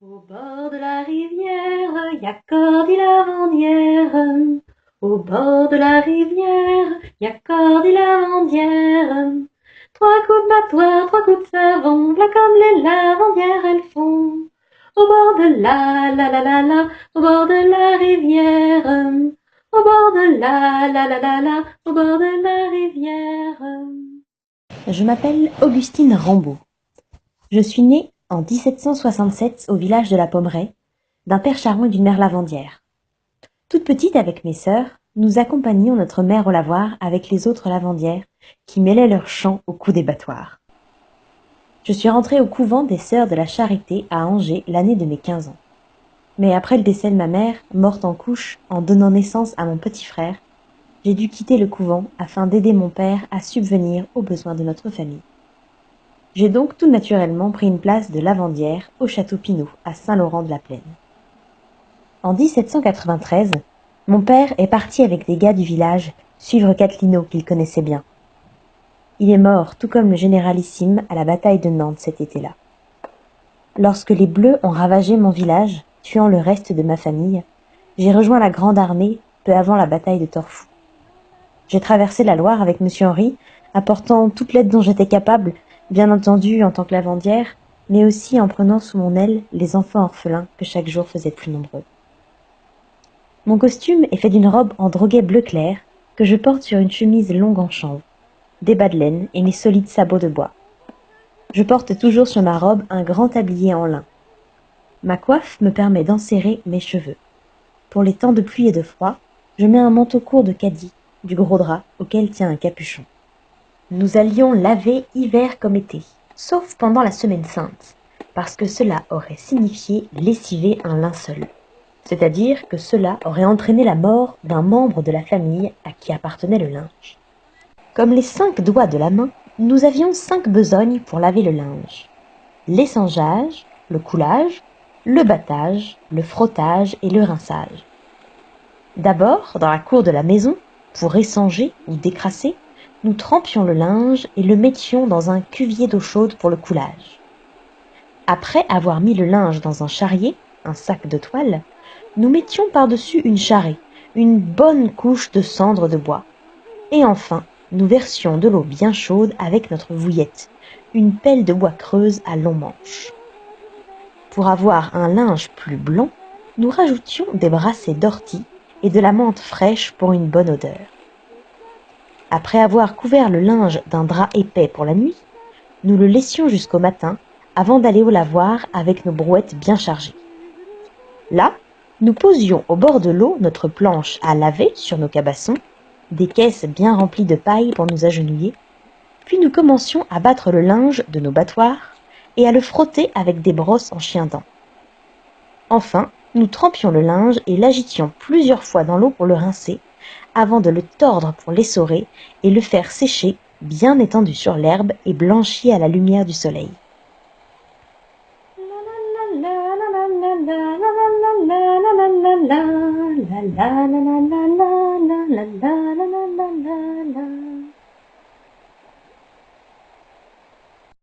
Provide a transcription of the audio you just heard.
Au bord de la rivière, y a Cordy lavandière. Au bord de la rivière, y a Cordy lavandière. Trois coups de battoir, trois coups de savon, v'là comme les lavandières elles font. Au bord de la, au bord de la rivière. Au bord de la, au bord de la rivière. Je m'appelle Augustine Rambaud. Je suis née en 1767 au village de la Pommeraye, d'un père charmant et d'une mère lavandière. Toute petite avec mes sœurs, nous accompagnions notre mère au lavoir avec les autres lavandières qui mêlaient leurs chants au coup des battoirs. Je suis rentrée au couvent des Sœurs de la Charité à Angers l'année de mes 15 ans. Mais après le décès de ma mère, morte en couche en donnant naissance à mon petit frère, j'ai dû quitter le couvent afin d'aider mon père à subvenir aux besoins de notre famille. J'ai donc tout naturellement pris une place de lavandière au château Pinault, à Saint-Laurent-de-la-Plaine. En 1793, mon père est parti avec des gars du village suivre Catlino qu'il connaissait bien. Il est mort, tout comme le généralissime, à la bataille de Nantes cet été-là. Lorsque les Bleus ont ravagé mon village, tuant le reste de ma famille, j'ai rejoint la Grande Armée peu avant la bataille de Torfou. J'ai traversé la Loire avec monsieur Henri, apportant toute l'aide dont j'étais capable, bien entendu en tant que lavandière, mais aussi en prenant sous mon aile les enfants orphelins que chaque jour faisaient plus nombreux. Mon costume est fait d'une robe en droguet bleu clair que je porte sur une chemise longue en chanvre, des bas de laine et mes solides sabots de bois. Je porte toujours sur ma robe un grand tablier en lin. Ma coiffe me permet d'enserrer mes cheveux. Pour les temps de pluie et de froid, je mets un manteau court de caddie, du gros drap auquel tient un capuchon. Nous allions laver hiver comme été, sauf pendant la semaine sainte, parce que cela aurait signifié lessiver un linceul. C'est-à-dire que cela aurait entraîné la mort d'un membre de la famille à qui appartenait le linge. Comme les 5 doigts de la main, nous avions 5 besognes pour laver le linge. L'essangeage, le coulage, le battage, le frottage et le rinçage. D'abord, dans la cour de la maison, pour essanger ou décrasser, nous trempions le linge et le mettions dans un cuvier d'eau chaude pour le coulage. Après avoir mis le linge dans un charrier, un sac de toile, nous mettions par-dessus une charrée, une bonne couche de cendre de bois. Et enfin, nous versions de l'eau bien chaude avec notre vouillette, une pelle de bois creuse à long manche. Pour avoir un linge plus blanc, nous rajoutions des brassées d'ortie et de la menthe fraîche pour une bonne odeur. Après avoir couvert le linge d'un drap épais pour la nuit, nous le laissions jusqu'au matin avant d'aller au lavoir avec nos brouettes bien chargées. Là, nous posions au bord de l'eau notre planche à laver sur nos cabassons, des caisses bien remplies de paille pour nous agenouiller, puis nous commencions à battre le linge de nos battoirs et à le frotter avec des brosses en chien-dent. Enfin, nous trempions le linge et l'agitions plusieurs fois dans l'eau pour le rincer, avant de le tordre pour l'essorer et le faire sécher bien étendu sur l'herbe et blanchi à la lumière du soleil.